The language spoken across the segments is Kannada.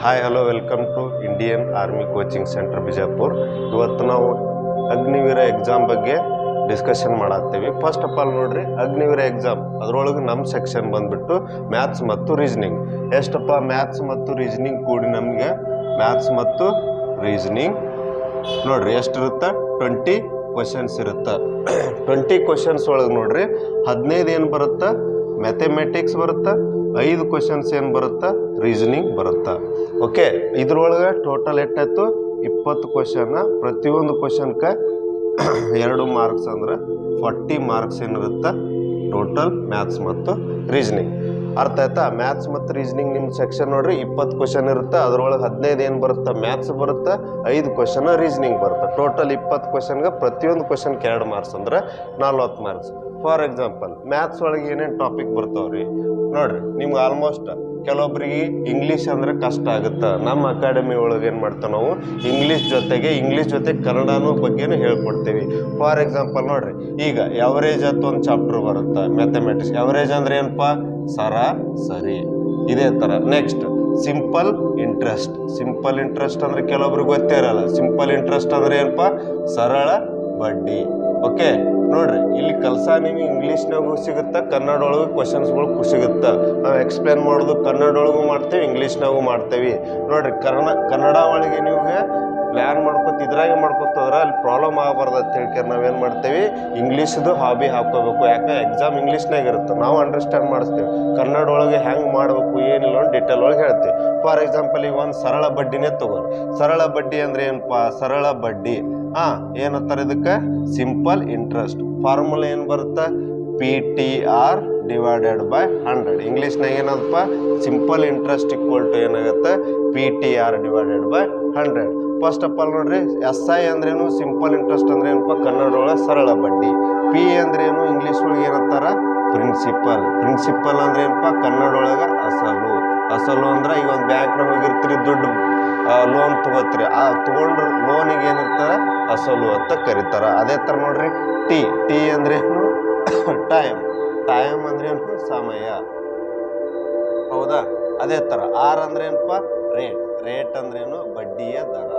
Hi hello welcome to Indian army coaching centre Bijapur. ಇವತ್ತು ನಾವು ಅಗ್ನಿವೀರ ಎಕ್ಸಾಮ್ ಬಗ್ಗೆ ಡಿಸ್ಕಷನ್ ಮಾಡತ್ತೀವಿ. ಫಸ್ಟ್ ಆಫ್ ಆಲ್ ನೋಡ್ರಿ, ಅಗ್ನಿವೀರ ಎಕ್ಸಾಮ್ ಅದರೊಳಗೆ ನಮ್ಮ ಸೆಕ್ಷನ್ ಬಂದ್ಬಿಟ್ಟು ಮ್ಯಾಥ್ಸ್ ಮತ್ತು ರೀಸನಿಂಗ್. ಎಷ್ಟಪ್ಪ ಮ್ಯಾಥ್ಸ್ ಮತ್ತು ರೀಸನಿಂಗ್ ಕೂಡಿ ನಮಗೆ ಮ್ಯಾಥ್ಸ್ ಮತ್ತು ರೀಸನಿಂಗ್ ನೋಡ್ರಿ ಎಷ್ಟಿರುತ್ತೆ, 20 ಕ್ವಶನ್ಸ್ ಇರುತ್ತೆ. 20 ಕ್ವಶನ್ಸ್ ಒಳಗೆ ನೋಡ್ರಿ 15 ಏನು ಬರುತ್ತೆ ಮ್ಯಾಥಮೆಟಿಕ್ಸ್ ಬರುತ್ತೆ, 5 ಕ್ವಶನ್ಸ್ ಏನು ಬರುತ್ತೆ ರೀಸನಿಂಗ್ ಬರುತ್ತೆ. ಓಕೆ, ಇದ್ರೊಳಗೆ ಟೋಟಲ್ ಎಷ್ಟಾಯ್ತು 20 ಕ್ವಶನ್. ಪ್ರತಿಯೊಂದು ಕ್ವಶನ್ಗೆ 2 ಮಾರ್ಕ್ಸ್ ಅಂದ್ರೆ 40 ಮಾರ್ಕ್ಸ್ ಏನಿರುತ್ತೆ ಟೋಟಲ್ ಮ್ಯಾಥ್ಸ್ ಮತ್ತು ರೀಸನಿಂಗ್. ಅರ್ಥ ಆಯ್ತಾ? ಮ್ಯಾಥ್ಸ್ ಮತ್ತು ರೀಸನಿಂಗ್ ನಿಮ್ಮ ಸೆಕ್ಷನ್ ನೋಡ್ರಿ 20 ಕ್ವಶನ್ ಇರುತ್ತೆ. ಅದರೊಳಗೆ 15 ಏನು ಬರುತ್ತೆ ಮ್ಯಾಥ್ಸ್ ಬರುತ್ತೆ, 5 ಕ್ವಶನ್ ರೀಸನಿಂಗ್ ಬರುತ್ತೆ. ಟೋಟಲ್ 20 ಕ್ವಶನ್ಗೆ ಪ್ರತಿಯೊಂದು ಕ್ವಶನ್ಗೆ 2 ಮಾರ್ಕ್ಸ್ ಅಂದ್ರೆ 40 ಮಾರ್ಕ್ಸ್. ಫಾರ್ ಎಕ್ಸಾಂಪಲ್ ಮ್ಯಾಥ್ಸ್ ಒಳಗೆ ಏನೇನು ಟಾಪಿಕ್ ಬರ್ತಾವ್ರಿ ನೋಡ್ರಿ. ನಿಮ್ಗೆ ಆಲ್ಮೋಸ್ಟ್ ಕೆಲವೊಬ್ಬರಿಗೆ ಇಂಗ್ಲೀಷ್ ಅಂದ್ರೆ ಕಷ್ಟ ಆಗುತ್ತೆ. ನಮ್ಮ ಅಕಾಡೆಮಿ ಒಳಗೆ ಏನು ಮಾಡ್ತೇವೆ ನಾವು ಇಂಗ್ಲೀಷ್ ಜೊತೆ ಕನ್ನಡನೂ ಬಗ್ಗೆನೂ ಹೇಳ್ಕೊಡ್ತೀವಿ. ಫಾರ್ ಎಕ್ಸಾಂಪಲ್ ನೋಡ್ರಿ, ಈಗ ಎವರೇಜ್ ಅಂತ ಒಂದು ಚಾಪ್ಟರ್ ಬರುತ್ತೆ ಮ್ಯಾಥಮೆಟಿಕ್ಸ್. ಎವರೇಜ್ ಅಂದ್ರೆ ಏನಪ್ಪ ಸರಿ. ಇದೇ ಥರ ನೆಕ್ಸ್ಟ್ ಸಿಂಪಲ್ ಇಂಟ್ರೆಸ್ಟ್ ಅಂದ್ರೆ ಕೆಲವೊಬ್ರಿಗೆ ಗೊತ್ತೇ ಇರಲ್ಲ. ಸಿಂಪಲ್ ಇಂಟ್ರೆಸ್ಟ್ ಅಂದ್ರೆ ಏನಪ್ಪ ಸರಳ ಬಡ್ಡಿ. ಓಕೆ ನೋಡ್ರಿ, ಇಲ್ಲಿ ಕಲ್ಸ ನಿಮಗೆ ಇಂಗ್ಲೀಷ್ನಾಗೂ ಸಿಗುತ್ತೆ, ಕನ್ನಡ ಒಳಗೆ ಕ್ವಶನ್ಸ್ಗಳು ಸಿಗುತ್ತೆ. ನಾವು ಎಕ್ಸ್ಪ್ಲೇನ್ ಮಾಡೋದು ಕನ್ನಡ ಒಳಗೂ ಮಾಡ್ತೇವೆ, ಇಂಗ್ಲೀಷ್ನಾಗೂ ಮಾಡ್ತೇವೆ. ನೋಡ್ರಿ ಕನ್ನಡ ಒಳಗೆ ನಿಮಗೆ ಪ್ಲ್ಯಾನ್ ಇದ್ರಾಗೆ ಮಾಡ್ಕೊತಂದ್ರೆ ಅಲ್ಲಿ ಪ್ರಾಬ್ಲಮ್ ಆಗಬಾರ್ದು ಅಂತ ಹೇಳ್ಕೇಳಿ ನಾವೇನು ಮಾಡ್ತೇವೆ ಇಂಗ್ಲೀಷ್ದು ಹಾಬಿ ಹಾಕೋಬೇಕು. ಯಾಕೆ ಎಕ್ಸಾಮ್ ಇಂಗ್ಲೀಷ್ನಾಗ ಇರುತ್ತೆ, ನಾವು ಅಂಡರ್ಸ್ಟ್ಯಾಂಡ್ ಮಾಡಿಸ್ತೇವೆ. ಕನ್ನಡ ಒಳಗೆ ಹೆಂಗೆ ಮಾಡಬೇಕು ಏನಿಲ್ಲ ಅಂತ ಡಿಟೇಲ್ ಒಳಗೆ ಹೇಳ್ತೀವಿ. ಫಾರ್ ಎಕ್ಸಾಂಪಲ್ ಈಗ ಒಂದು ಸರಳ ಬಡ್ಡಿನೇ ತಗೋರಿ. ಸರಳ ಬಡ್ಡಿ ಅಂದ್ರೆ ಏನಪ್ಪ ಸರಳ ಬಡ್ಡಿ ಏನಂತಾರೆ ಇದಕ್ಕೆ ಸಿಂಪಲ್ ಇಂಟ್ರೆಸ್ಟ್. ಫಾರ್ಮುಲಾ ಏನು ಬರುತ್ತೆ PTR ಡಿವೈಡೆಡ್ ಬೈ 100. ಇಂಗ್ಲೀಷ್ನಾಗ ಏನದಪ್ಪ ಸಿಂಪಲ್ ಇಂಟ್ರೆಸ್ಟ್ ಈಕ್ವಲ್ ಟು ಏನಾಗುತ್ತೆ PTR divided by 100. First of all ನೋಡ್ರಿ, SI ಅಂದ್ರೇನು ಸಿಂಪಲ್ ಇಂಟ್ರೆಸ್ಟ್ ಅಂದ್ರೆ ಏನಪ್ಪ ಕನ್ನಡ ಒಳಗೆ ಸರಳ ಬಡ್ಡಿ. P ಅಂದ್ರೇನು ಇಂಗ್ಲೀಷ್ ಒಳಗೆ ಏನಂತಾರ ಪ್ರಿನ್ಸಿಪಲ್ ಅಂದ್ರೆ ಏನಪ್ಪ ಕನ್ನಡ ಒಳಗೆ ಅಸಲು ಅಂದ್ರೆ ಈಗ ಒಂದು ಬ್ಯಾಂಕ್ನಾಗ ಹೋಗಿರ್ತೀರಿ, ದುಡ್ಡು ಲೋನ್ ತಗೋತೀರಿ, ತಗೊಂಡ್ರು ಲೋನಿಗೆ ಏನಿರ್ತಾರೆ ಅಸಲು ಅಂತ ಕರೀತಾರ. ಅದೇ ಥರ ನೋಡ್ರಿ ಟಿ ಅಂದ್ರೇನು ಟೈಮ್ ಅಂದ್ರೇನು ಸಮಯ, ಹೌದಾ? ಅದೇ ಥರ R ಅಂದ್ರೆ ಏನಪ್ಪ ರೇಟ್ ಅಂದ್ರೇನು ಬಡ್ಡಿಯ ದರ.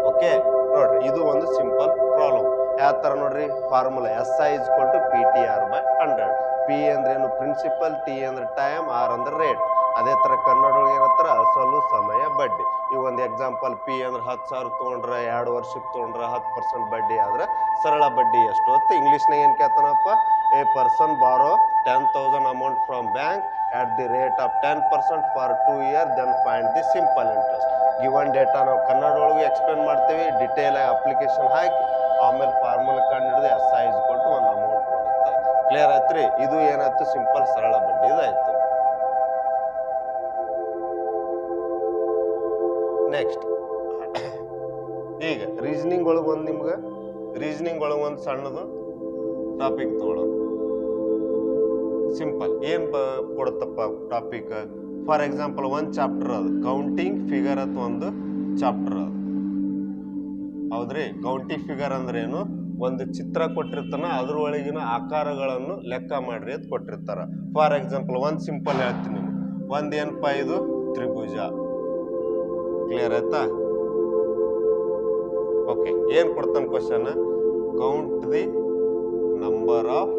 ಓಕೆ ನೋಡ್ರಿ, ಇದು ಒಂದು ಸಿಂಪಲ್ ಪ್ರಾಬ್ಲಮ್. ಯಾವ ಥರ ನೋಡ್ರಿ formula SI = PTR by 100. P ಅಂದ್ರೇನು ಪ್ರಿನ್ಸಿಪಲ್, T ಅಂದ್ರೆ ಟೈಮ್, R ಅಂದ್ರೆ ರೇಟ್. ಅದೇ ಥರ ಕನ್ನಡ ಒಳಗೆ ಏನಂತಾರೆ ಅಸಲು ಸಮಯ ಬಡ್ಡಿ. ಈಗ ಒಂದು ಎಕ್ಸಾಂಪಲ್ P ಅಂದ್ರೆ 10,000 ತೊಗೊಂಡ್ರೆ 2 ವರ್ಷಕ್ಕೆ ತೊಗೊಂಡ್ರೆ 10% ಬಡ್ಡಿ ಆದ್ರೆ ಸರಳ ಬಡ್ಡಿ ಎಷ್ಟು ಅಂತ ಇಂಗ್ಲೀಷ್ನಾಗ ಏನು ಕೇಳ್ತಾನಪ್ಪ, ಎ ಪರ್ಸನ್ ಬಾರೋ 10,000 amount from bank at the rate of 10% for 2 years, then find the simple interest. Given data ನಾವು ಕನ್ನಡ ಒಳಗೆ ಎಕ್ಸ್ಪ್ಲೇನ್ ಮಾಡ್ತೀವಿ, ಡಿಟೇಲ್ ಆಗಿ ಅಪ್ಲಿಕೇಶನ್ ಹಾಕಿ ಆಮೇಲೆ ಫಾರ್ಮುಲಾ ಕಂಡು ಹಿಡಿದು SI = ಒಂದು ಅಮೌಂಟ್ ಬರುತ್ತೆ. ಕ್ಲಿಯರ್ ಆಯ್ತ್ರಿ? ಇದು ಏನಾಯ್ತು ಸಿಂಪಲ್ ಸರಳ ಬಡ್ಡಿ ಇದಾಯ್ತು. ನೆಕ್ಸ್ಟ್ ಈಗ ರೀಸನಿಂಗ್ ಒಳಗೆ ಒಂದು ಸಣ್ಣದು ಟಾಪಿಕ್ ತಗೊಳ್ಳೋಣ. ಸಿಂಪಲ್ ಏನು ಕೊಡುತ್ತಪ್ಪ ಟಾಪಿಕ್. ಫಾರ್ ಎಕ್ಸಾಂಪಲ್ ಒಂದು ಚಾಪ್ಟರ್ ಅದು ಕೌಂಟಿಂಗ್ ಫಿಗರ್ ಅಂತ ಒಂದು ಚಾಪ್ಟರ್ ಅದು, ಹೌದ್ರಿ? ಕೌಂಟಿಂಗ್ ಫಿಗರ್ ಅಂದ್ರೆ ಏನು, ಒಂದು ಚಿತ್ರ ಕೊಟ್ಟಿರ್ತಾನ, ಅದ್ರೊಳಗಿನ ಆಕಾರಗಳನ್ನು ಲೆಕ್ಕ ಮಾಡ್ರಿ ಅಂತ ಕೊಟ್ಟಿರ್ತಾರ. ಫಾರ್ ಎಕ್ಸಾಂಪಲ್ ಒಂದು ಸಿಂಪಲ್ ಹೇಳ್ತೀನಿ, ಒಂದು ಏನಪ್ಪ ಇದು ತ್ರಿಭುಜ. ಕ್ಲಿಯರ್ ಆಯ್ತಾ? ಓಕೆ, ಏನ್ ಕೊಡ್ತಾನೆ question, count the number of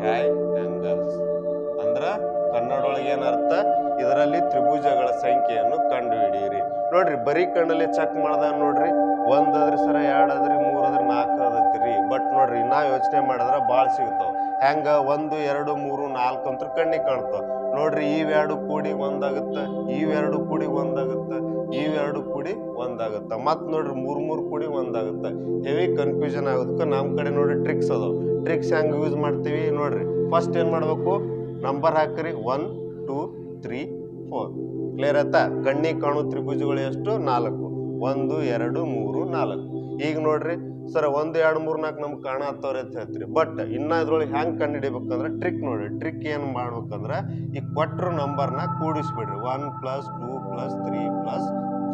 triangles. ಅಂದ್ರ ಕನ್ನಡ ಒಳಗೆ ಏನರ್ಥ, ಇದರಲ್ಲಿ ತ್ರಿಭುಜಗಳ ಸಂಖ್ಯೆಯನ್ನು ಕಂಡು ಹಿಡಿಯಿರಿ. ನೋಡ್ರಿ ಬರೀ ಕಣ್ಣಲ್ಲಿ ಚೆಕ್ ಮಾಡ್ದಾಗ ನೋಡ್ರಿ 1 ಆದ್ರಿ ಸರ, 2 ಆದ್ರಿ, 3 ಆದ್ರಿ, 4 ಆದತ್ರಿ. ಬಟ್ ನೋಡ್ರಿ ನಾ ಯೋಚನೆ ಮಾಡಿದ್ರೆ ಭಾಳ ಸಿಗ್ತಾವ. ಹೆಂಗ 1 2 3 4 ಅಂತ ಕಣ್ಣಿಗೆ ಕಾಣ್ತಾವ. ನೋಡ್ರಿ ಇವೆರಡು ಕೂಡಿ ಒಂದಾಗುತ್ತೆ, ಇವೆರಡು ಕೂಡಿ ಒಂದಾಗುತ್ತೆ, ಇವೆರಡು ಕೂಡಿ ಒಂದಾಗುತ್ತೆ, ಮತ್ ನೋಡ್ರಿ 3 ಕೂಡಿ ಒಂದಾಗುತ್ತೆ. ಹೆವಿ ಕನ್ಫ್ಯೂಷನ್ ಆಗೋದಕ್ಕೆ ನಮ್ಮ ಕಡೆ ನೋಡ್ರಿ ಟ್ರಿಕ್ಸ್ ಅದಾವ. ಟ್ರಿಕ್ಸ್ ಹೆಂಗ್ ಯೂಸ್ ಮಾಡ್ತೀವಿ ನೋಡ್ರಿ. ಫಸ್ಟ್ ಏನ್ ಮಾಡ್ಬೇಕು, ನಂಬರ್ ಹಾಕ್ರಿ 1 2 3 4. ಕ್ಲಿಯರ್ ಆಯ್ತಾ? ಕಣ್ಣಿಗೆ ಕಾಣೋ ತ್ರಿಭುಜಗಳು ಎಷ್ಟು 4, 1 2 3 4. ಈಗ ನೋಡ್ರಿ ಸರ್ 1 2 3 4 ನಮ್ಗೆ ಕಾಣತ್ತವ್ರೆ ಅಂತ ಹೇಳ್ತೀರಿ. ಬಟ್ ಇನ್ನ ಇದ್ರೊಳಗೆ ಹೆಂಗ್ ಕಂಡು ಹಿಡಿಬೇಕಂದ್ರೆ ಟ್ರಿಕ್ ನೋಡ್ರಿ. ಟ್ರಿಕ್ ಏನ್ ಮಾಡ್ಬೇಕಂದ್ರೆ ಈ ಕೊಟ್ಟರು ನಂಬರ್ನ ಕೂಡಿಸ್ಬಿಡ್ರಿ. 1 + 2 + 3 +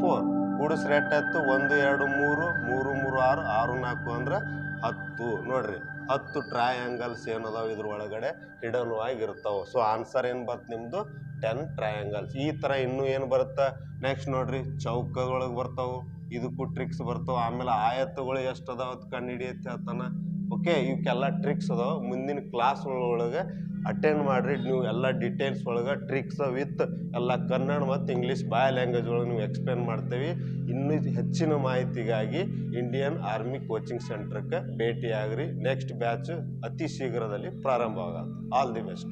4 ಕೂಡಿಸ್ರೆ ಎಷ್ಟಾಯ್ತು 1 2 3 3 3 6 6 4 ಅಂದ್ರೆ 10. ನೋಡ್ರಿ 10 ಟ್ರಯಾಂಗಲ್ಸ್ ಏನದಾವ ಇದ್ರ ಒಳಗಡೆ ಹಿಡನ್ ಆಗಿರ್ತಾವೆ. ಸೊ ಆನ್ಸರ್ ಏನು ಬರುತ್ತೆ ನಿಮ್ಮದು 10 ಟ್ರಯಾಂಗಲ್ಸ್. ಈ ಥರ ಇನ್ನೂ ಏನು ಬರುತ್ತೆ ನೆಕ್ಸ್ಟ್ ನೋಡ್ರಿ, ಚೌಕದೊಳಗೆ ಬರ್ತಾವೆ, ಇದಕ್ಕೂ ಟ್ರಿಕ್ಸ್ ಬರ್ತಾವೆ. ಆಮೇಲೆ ಆಯತ್ತುಗಳು ಎಷ್ಟು ಅದಾವ ಅದು ಕಂಡು ಹಿಡಿಯುತ್ತೆ ಹೇಳ್ತಾನೆ. ಓಕೆ, ಇವಕ್ಕೆಲ್ಲ ಟ್ರಿಕ್ಸ್ ಅದಾವ. ಮುಂದಿನ ಕ್ಲಾಸ್ ಒಳಗೆ ಅಟೆಂಡ್ ಮಾಡಿರಿ, ನೀವು ಎಲ್ಲ ಡೀಟೇಲ್ಸ್ ಒಳಗೆ ಟ್ರಿಕ್ಸ್ ವಿತ್ ಎಲ್ಲ ಕನ್ನಡ ಮತ್ತು ಇಂಗ್ಲೀಷ್ ಬಾಯ್ ಲ್ಯಾಂಗ್ವೇಜ್ ಒಳಗೆ ನೀವು ಎಕ್ಸ್ಪ್ಲೇನ್ ಮಾಡ್ತೀವಿ. ಇನ್ನೂ ಹೆಚ್ಚಿನ ಮಾಹಿತಿಗಾಗಿ ಇಂಡಿಯನ್ ಆರ್ಮಿ ಕೋಚಿಂಗ್ ಸೆಂಟ್ರಕ್ಕೆ ಭೇಟಿಯಾಗ್ರಿ. ನೆಕ್ಸ್ಟ್ ಬ್ಯಾಚ್ ಅತಿ ಶೀಘ್ರದಲ್ಲಿ ಪ್ರಾರಂಭ ಆಗುತ್ತೆ. All the best.